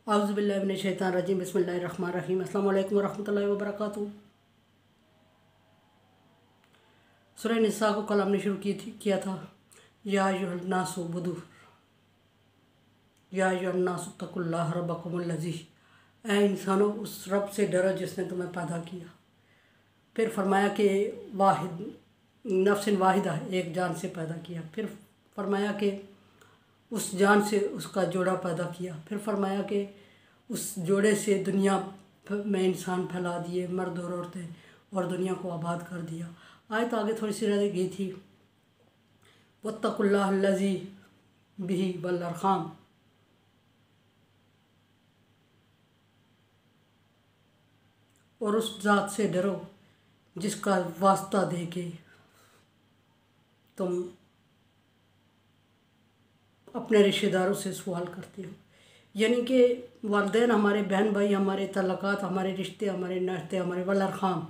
औज़ुबिल्लाहि मिनश्शैतानिर्रजीम बिस्मिल्लाहिर्रहमानिर्रहीम अस्सलामु अलैकुम वरहमतुल्लाहि वबरकातुहू। सूरह निसा को कल हमने शुरू किया था। या अय्युहन्नासु उब्दू या अय्युहन्नासु तकुल्लाह रब्बकुमुल्लज़ी, ऐ इंसानों उस रब से डरो जिसने तुम्हें पैदा किया। फिर फरमाया कि वाहिद नफ्सिन वाहिदा, एक जान से पैदा किया। फिर फरमाया कि उस जान से उसका जोड़ा पैदा किया। फिर फरमाया कि उस जोड़े से दुनिया में इंसान फैला दिए, मर्द और औरतें, और दुनिया को आबाद कर दिया। आयत आगे थोड़ी सी रह गई थी। वत्तकुल्लाह अल्लज़ी बिही वल अरहाम, और उस ज़ात से डरो जिसका वास्ता दे के तुम अपने रिश्तेदारों से सवाल करते हो। यानी कि वालिदैन हमारे, बहन भाई हमारे, तल्लुकात हमारे, रिश्ते हमारे, नाते हमारे, वल अरहाम,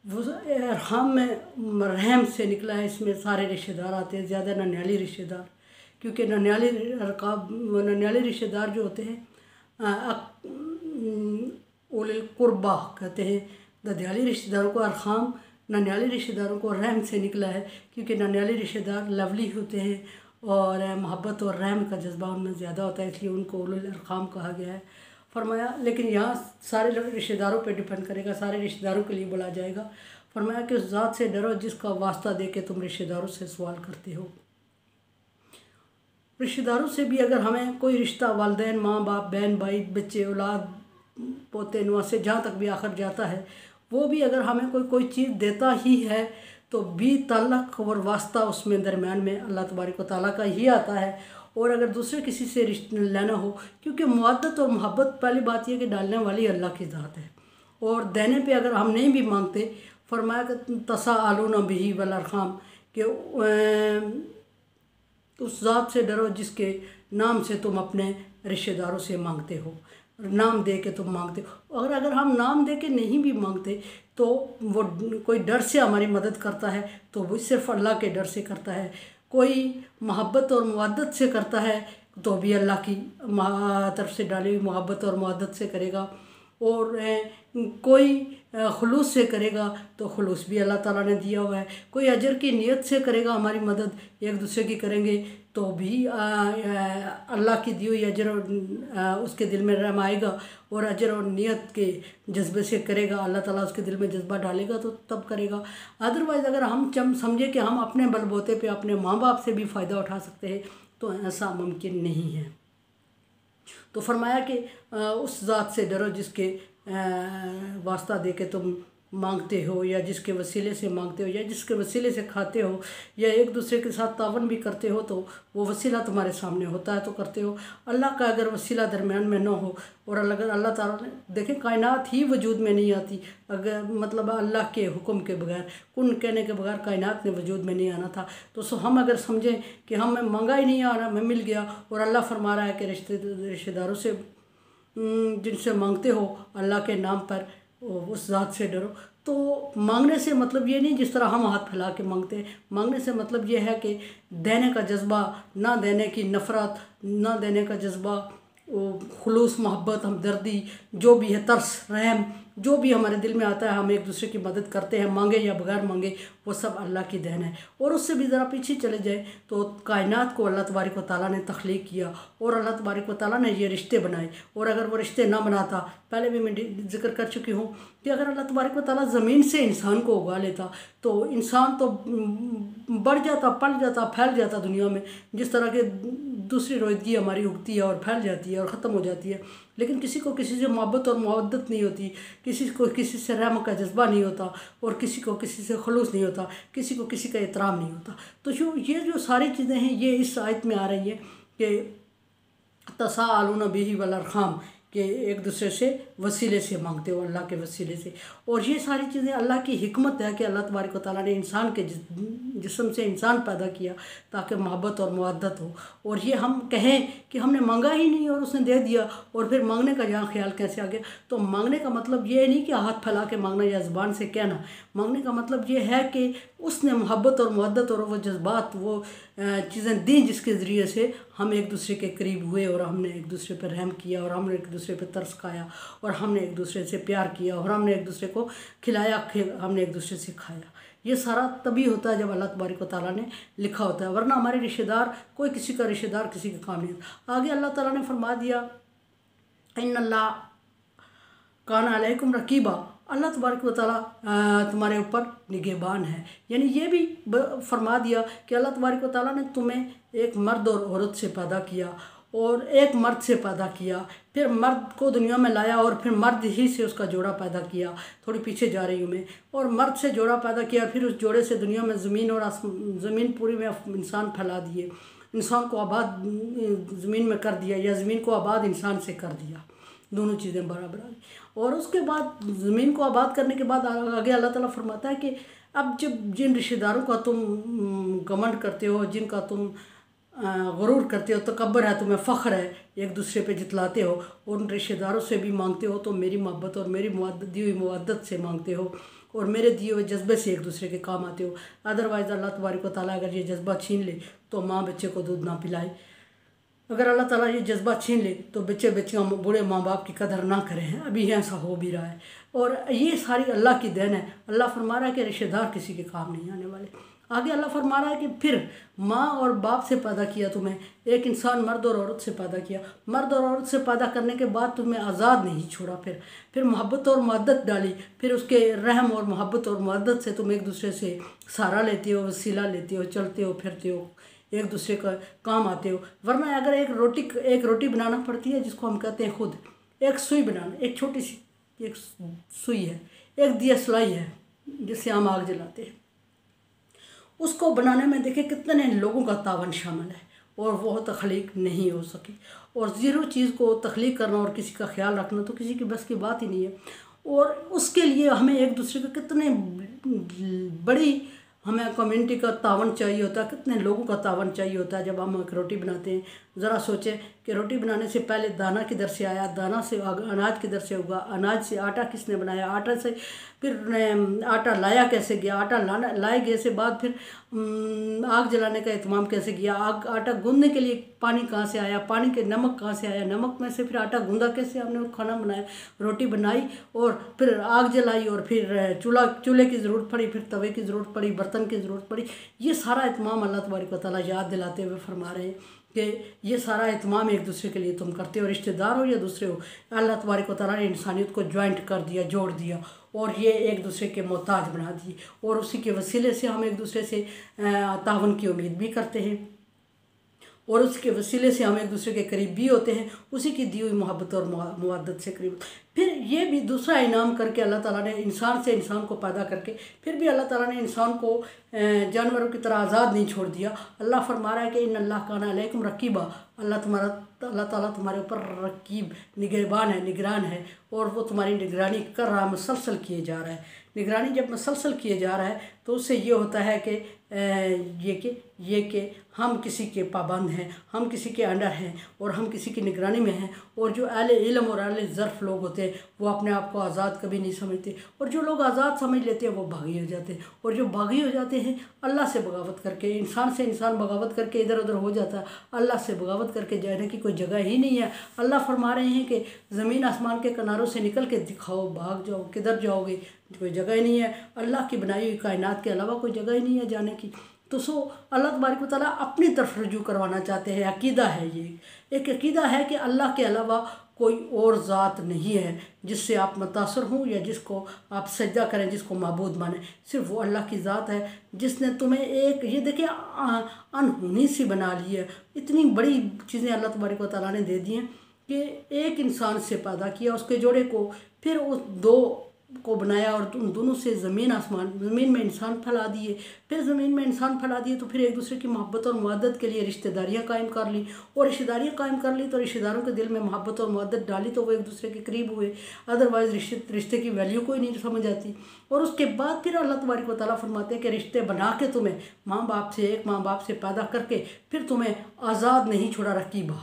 वो अरहाम में रहम से निकला है। इसमें सारे रिश्तेदार आते हैं, ज़्यादा ननियाली रिश्तेदार, क्योंकि ननियाली रिश्तेदार जो होते हैं उलिल कुर्बा कहते हैं। ददियाली रिश्तेदारों को अरहाम, ननियाली रिश्तेदारों को रहम से निकला है, क्योंकि ननियाली रिश्तेदार लवली होते हैं और मोहब्बत और रहम का जज्बा उनमें ज़्यादा होता है, इसलिए उनको उलुल अरहाम कहा गया है। फरमाया लेकिन यहाँ सारे रिश्तेदारों पे डिपेंड करेगा, सारे रिश्तेदारों के लिए बोला जाएगा। फरमाया कि उस ज़ात से डरो जिसका वास्ता दे के तुम रिश्तेदारों से सवाल करते हो। रिश्तेदारों से भी अगर हमें कोई रिश्ता, वालिदैन, माँ बाप, बहन भाई, बच्चे, औलाद, पोते नुआ से जहाँ तक भी आखिर जाता है, वो भी अगर हमें कोई चीज़ देता ही है तो भी ताल्लुक़ और वास्ता उसमें दरमियान में अल्लाह तबारक व तआला का ही आता है। और अगर दूसरे किसी से रिश्ता लेना हो, क्योंकि मुवद्दत और मोहब्बत, पहली बात यह कि डालने वाली अल्लाह की ज़ात है, और देने पे अगर हम नहीं भी मांगते, फरमाया कि तसाअलूना बिही वल अरहाम, कि उस ज़ात से डरो जिसके नाम से तुम अपने रिश्तेदारों से मांगते हो, नाम दे के तुम मांगते हो। और अगर हम नाम दे के नहीं भी मांगते तो वो कोई डर से हमारी मदद करता है तो वो सिर्फ़ अल्लाह के डर से करता है। कोई मोहब्बत और मुवद्दत से करता है तो भी अल्लाह की तरफ से डाली हुई मोहब्बत और मुवद्दत से करेगा। और कोई खुलूस से करेगा तो खुलूस भी अल्लाह ताला ने दिया हुआ है। कोई अजर की नीयत से करेगा हमारी मदद, एक दूसरे की करेंगे तो भी अल्लाह की दी हुई अजर उसके दिल में रहम आएगा, और अजर और नीयत के जज्बे से करेगा, अल्लाह ताला उसके दिल में जज्बा डालेगा तो तब करेगा। अदरवाइज़ अगर हम समझे कि हम अपने बलबूते पे अपने माँ बाप से भी फ़ायदा उठा सकते हैं तो ऐसा मुमकिन नहीं है। तो फरमाया कि उस ज़ात से डरो जिसके वास्ता दे के तुम मांगते हो, या जिसके वसीले से मांगते हो, या जिसके वसीले से खाते हो, या एक दूसरे के साथ तावन भी करते हो, तो वो वसीला तुम्हारे सामने होता है तो करते हो। अल्लाह का अगर वसीला दरमियान में न हो, और अगर अल्लाह ताला ने, देखें कायनात ही वजूद में नहीं आती अगर मतलब अल्लाह के हुक्म के बगैर, कुन कहने के बगैर कायनात ने वजूद में नहीं आना था। तो हम अगर समझें कि हमें मांगा ही नहीं आ रहा, हमें मिल गया, और अल्लाह फरमा रहा है कि रिश्तेदारों से जिनसे मांगते हो अल्लाह के नाम पर उस ज़ात से डरो, तो मांगने से मतलब ये नहीं जिस तरह हम हाथ फैला के मांगते हैं। मांगने से मतलब ये है कि देने का जज्बा, ना देने की नफ़रत, ना देने का जज्बा, खुलूस, मोहब्बत, हमदर्दी, जो भी है, तरस, रहम, जो भी हमारे दिल में आता है, हम एक दूसरे की मदद करते हैं, मांगे या बगैर मांगे, वो सब अल्लाह की देन है। और उससे भी ज़रा पीछे चले जाए तो कायनात को अल्लाह तबारक व तआला ने तख्लीक किया, और अल्लाह तबारक व तआला ने ये रिश्ते बनाए। और अगर वो रिश्ते ना बनाता, पहले भी मैं जिक्र कर चुकी हूँ कि अगर अल्लाह तबारक व तआला ज़मीन से इंसान को उगा लेता तो इंसान तो बढ़ जाता, पल जाता, फैल जाता दुनिया में, जिस तरह के दूसरी रोदगी हमारी उगती है और फैल जाती है और ख़त्म हो जाती है। लेकिन किसी को किसी से मोहब्बत और मुवद्दत नहीं होती, किसी को किसी से रहम का जज्बा नहीं होता, और किसी को किसी से खुलूस नहीं होता, किसी को किसी का एहतराम नहीं होता। तो ये जो सारी चीज़ें हैं ये इस आयत में आ रही है कि तसाअलूना बिही वल अरहाम, कि एक दूसरे से वसीले से मांगते हो, अल्लाह के वसीले से। और ये सारी चीज़ें अल्लाह की हिकमत है कि अल्लाह तबारक व तआला ने इंसान के जिस्म से इंसान पैदा किया ताकि मोहब्बत और मुवद्दत हो। और ये हम कहें कि हमने मांगा ही नहीं और उसने दे दिया, और फिर मांगने का यहाँ ख्याल कैसे आ गया। तो मांगने का मतलब ये नहीं कि हाथ फैला के मांगना या ज़ुबान से कहना। मांगने का मतलब ये है कि उसने मोहब्बत और मुवद्दत और वो जज्बात, वो चीज़ें दी जिसके ज़रिए से हम एक दूसरे के करीब हुए और हमने एक दूसरे पर रहम किया और हमने एक दूसरे पर तरस खाया और हमने एक दूसरे से प्यार किया और हमने एक दूसरे को खिलाया, हमने एक दूसरे से खाया। ये सारा तभी होता है जब अल्लाह तबारक व तआला ने लिखा होता है, वरना हमारे रिश्तेदार, कोई किसी का रिश्तेदार किसी का काम नहीं। आगे अल्लाह ताला ने फरमा दिया, इन्नल्लाह कान अलैकुम रकीबा, अल्लाह तबारक व तआला तुम्हारे ऊपर निगहबान है। यानी ये भी फरमा दिया कि अल्लाह तबारक व तआला ने तुम्हें एक मर्द और औरत से पैदा किया और एक मर्द से पैदा किया, फिर मर्द को दुनिया में लाया और फिर मर्द ही से उसका जोड़ा पैदा किया। थोड़ी पीछे जा रही हूँ मैं। और मर्द से जोड़ा पैदा किया, फिर उस जोड़े से दुनिया में ज़मीन पूरी में इंसान फैला दिए, इंसान को आबाद ज़मीन में कर दिया या ज़मीन को आबाद इंसान से कर दिया, दोनों चीज़ें बराबर आ गई। और उसके बाद ज़मीन को आबाद करने के बाद आगे अल्लाह ताला फरमाता है कि अब जब जिन रिश्तेदारों का तुम घमंड करते हो, जिनका तुम गुरूर करते हो, तकब्बर है, तुम्हें फ़ख्र है, एक दूसरे पे जितलाते हो और उन रिश्तेदारों से भी मांगते हो, तो मेरी मोहब्बत और मेरी दी हुई मुवद्दत से मांगते हो और मेरे दिए हुए जज्बे से एक दूसरे के काम आते हो। अदरवाइज़ अल्लाह तबारक व तआला अगर ये जज्बा छीन ले तो माँ बच्चे को दूध ना पिलाए। अगर अल्लाह ताला ये जज्बा छीन ले तो बच्चे बूढ़े माँ बाप की कदर ना करें। अभी ऐसा हो भी रहा है और ये सारी अल्लाह की देन है। अल्लाह फरमा रहा है कि रिश्तेदार किसी के काम नहीं आने वाले। आगे अल्लाह फरमा रहा है कि फिर माँ और बाप से पैदा किया तुम्हें, एक इंसान मर्द और औरत से पैदा किया, मर्द और औरत से पैदा करने के बाद तुम्हें आज़ाद नहीं छोड़ा, फिर मोहब्बत और मुवद्दत डाली, फिर उसके रहम और मोहब्बत और मुवद्दत से तुम एक दूसरे से सहारा लेते हो, वसीला लेते हो, चलते हो फिरते हो, एक दूसरे का काम आते हो। वरना अगर एक रोटी बनाना पड़ती है, जिसको हम कहते हैं खुद एक सुई बनाना, एक छोटी सी एक सुई है, एक दिया सलाई है जिससे हम आग जलाते हैं, उसको बनाने में देखिए कितने लोगों का तावन शामिल है और वो तख्लीक नहीं हो सकी। और ज़ीरो चीज़ को तख्लीक करना और किसी का ख्याल रखना तो किसी की बस की बात ही नहीं है। और उसके लिए हमें एक दूसरे का कितने बड़ी हमें कम्युनिटी का तावन चाहिए होता है, कितने लोगों का तावन चाहिए होता है। जब हम एक रोटी बनाते हैं, ज़रा सोचें कि रोटी बनाने से पहले दाना किधर से आया, दाना से अनाज किधर से उगा, अनाज से आटा किसने बनाया, आटा से फिर आटा लाया कैसे गया, आटा लाए गए से बाद फिर आग जलाने का एहतमाम कैसे किया, आटा गूंदने के लिए पानी कहाँ से आया, पानी के नमक कहाँ से आया, नमक में से फिर आटा गूंदा कैसे, हमने वो खाना बनाया, रोटी बनाई और फिर आग जलाई और फिर चूल्हे की ज़रूरत पड़ी, फिर तवे की ज़रूरत पड़ी, बर्तन की ज़रूरत पड़ी। ये सारा एहतमाम अल्लाह तबारक व तआला याद दिलाते हुए फरमा रहे हैं कि ये सारा एहतमाम एक दूसरे के लिए तुम करते हो, रिश्तेदार हो या दूसरे हो। अल्लाह तबारक व तआला ने इंसानियत को ज्वाइंट कर दिया, जोड़ दिया और ये एक दूसरे के मोहताज बना दिए और उसी के वसीले से हम एक दूसरे से तावन की उम्मीद भी करते हैं और उसके वसीले से हम एक दूसरे के करीब भी होते हैं, उसी की दी हुई मोहब्बत और मुवद्दत से करीब। फिर ये भी दूसरा इनाम करके अल्लाह ताला ने इंसान से इंसान को पैदा करके फिर भी अल्लाह ताला ने इंसान को जानवरों की तरह आज़ाद नहीं छोड़ दिया। अल्लाह फरमा रहा है कि इन्नल्लाह काना अलैकुम रकीबा, अल्लाह ताला तुम्हारे ऊपर रकीब निगहबान है, निगरान है और वो तुम्हारी निगरानी कर रहा, मुसलसल किए जा रहा है। निगरानी जब मुसलसल किए जा रहा है तो उससे ये होता है कि ये कि हम किसी के पाबंद हैं, हम किसी के अंडर हैं और हम किसी की निगरानी में हैं। और जो अहले इल्म और अहले ज़र्फ़ लोग होते हैं वो अपने आप को आज़ाद कभी नहीं समझते और जो लोग आज़ाद समझ लेते हैं वो बागी हो जाते हैं और जो बागी हो जाते हैं अल्लाह से बगावत करके, इंसान से इंसान बगावत करके इधर उधर हो जाता है, अल्लाह से बगावत करके जाने की कोई जगह ही नहीं है। अल्लाह फरमा रहे हैं कि ज़मीन आसमान के किनारों से निकल के दिखाओ, भाग जाओ, किधर जाओगे, कोई जगह ही नहीं है। अल्लाह की बनाई हुई कायनात के अलावा कोई जगह ही नहीं है जाने की। तो अल्लाह तबारक व तआला अपनी तरफ रुजू करवाना चाहते हैं। अकीदा है, ये एक अकीदा है कि अल्लाह के अलावा कोई और ज़ात नहीं है जिससे आप मुतासर हों या जिसको आप सजदा करें, जिसको माबूद माने। सिर्फ वो अल्लाह की ज़ात है जिसने तुम्हें एक, ये देखिए, अनहोनी सी बना ली है। इतनी बड़ी चीज़ें अल्लाह तबारक व तआला ने दे दी हैं कि एक इंसान से पैदा किया, उसके जोड़े को, फिर उस दो को बनाया और उन दोनों से ज़मीन आसमान, ज़मीन में इंसान फैला दिए, फिर ज़मीन में इंसान फैला दिए तो फिर एक दूसरे की मोहब्बत और मुवद्दत के लिए रिश्तेदारियाँ कायम कर ली और रिश्तेदारियाँ कायम कर ली तो रिश्तेदारों के दिल में मोहब्बत और मुवद्दत डाली तो वो एक दूसरे के करीब हुए। अदरवाइज़ रिश्ते की वैल्यू कोई नहीं समझ आती। और उसके बाद फिर अल्लाह तबारक व तआला फरमाते हैं कि रिश्ते बना के तुम्हें एक माँ बाप से पैदा करके फिर तुम्हें आज़ाद नहीं छोड़ा, रकीबा,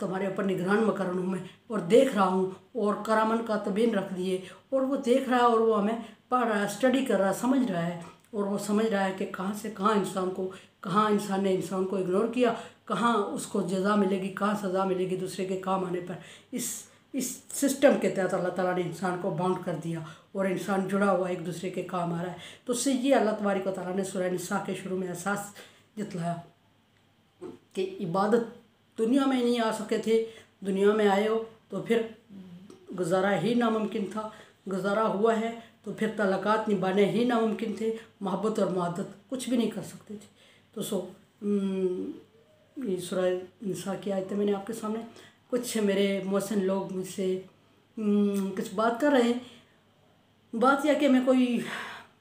तुम्हारे ऊपर निगरान मकरन हूँ मैं और देख रहा हूँ और करामन का तबीन रख दिए और वो देख रहा है और वो हमें पढ़ रहा है, स्टडी कर रहा है, समझ रहा है और वो समझ रहा है कि कहाँ से कहाँ इंसान ने इंसान को इग्नोर किया, कहाँ उसको जज़ा मिलेगी, कहाँ सज़ा मिलेगी दूसरे के काम आने पर। इस सिस्टम के तहत अल्लाह ताला ने इंसान को बाउंड कर दिया और इंसान जुड़ा हुआ एक दूसरे के काम आ रहा है। तो उससे ये अल्लाह तबारक व तआला ने सूरह निसा के शुरू में एहसास जतलाया कि इबादत दुनिया में नहीं आ सके थे, दुनिया में आए हो तो फिर गुजारा ही नामुमकिन था, गुजारा हुआ है तो फिर तलाक़ात निभाने ही नामुमकिन थे, मोहब्बत और मुआदत कुछ भी नहीं कर सकते थे। तो ये सूरह निसा की आयतें मैंने आपके सामने, कुछ मेरे मोहसिन लोग मुझसे कुछ बात कर रहे हैं। बात यह कि मैं कोई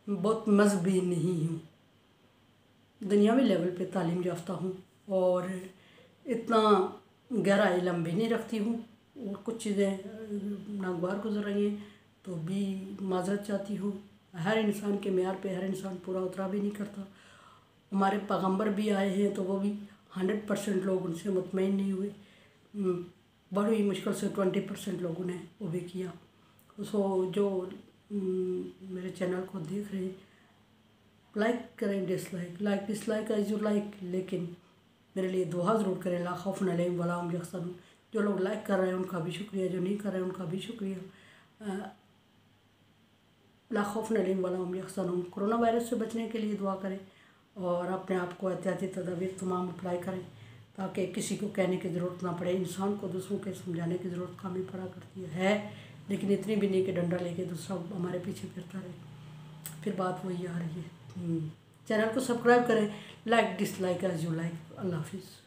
बहुत मजहबी नहीं हूँ, दुनियावी लेवल पे तालीम याफ्ता हूँ और इतना गहरा इल्म भी नहीं रखती हूँ, और कुछ चीज़ें नागवार गुजर रही हैं तो भी माजरत चाहती हूँ। हर इंसान के मेयार पे हर इंसान पूरा उतरा भी नहीं करता। हमारे पैगंबर भी आए हैं तो वो भी 100% लोग उनसे मुतमईन नहीं हुए, बड़ी मुश्किल से 20% लोगों ने वो भी किया। जो मेरे चैनल को देख रहे हैं, लाइक करें, डिसलाइक एज यू लाइक, लेकिन मेरे लिए दुआ ज़रूर करें। ला खौफुन अलैहिम वला हुम यहज़नून। जो लोग लाइक कर रहे हैं उनका भी शुक्रिया, जो नहीं कर रहे हैं उनका भी शुक्रिया। ला खौफुन अलैहिम वला हुम यहज़नून। कोरोना वायरस से बचने के लिए दुआ करें और अपने आप को एहतियाती तदाबीर तमाम अप्लाई करें ताकि किसी को कहने की ज़रूरत ना पड़े। इंसान को दूसरों के समझाने की ज़रूरत कम ही पड़ा करती है, लेकिन इतनी भी नहीं कि डंडा लेके दूसरा हमारे पीछे फिरता रहे, फिर बात वही आ रही है। चैनल को सब्सक्राइब करें, like dislike as you like. अल्लाह हाफिज़।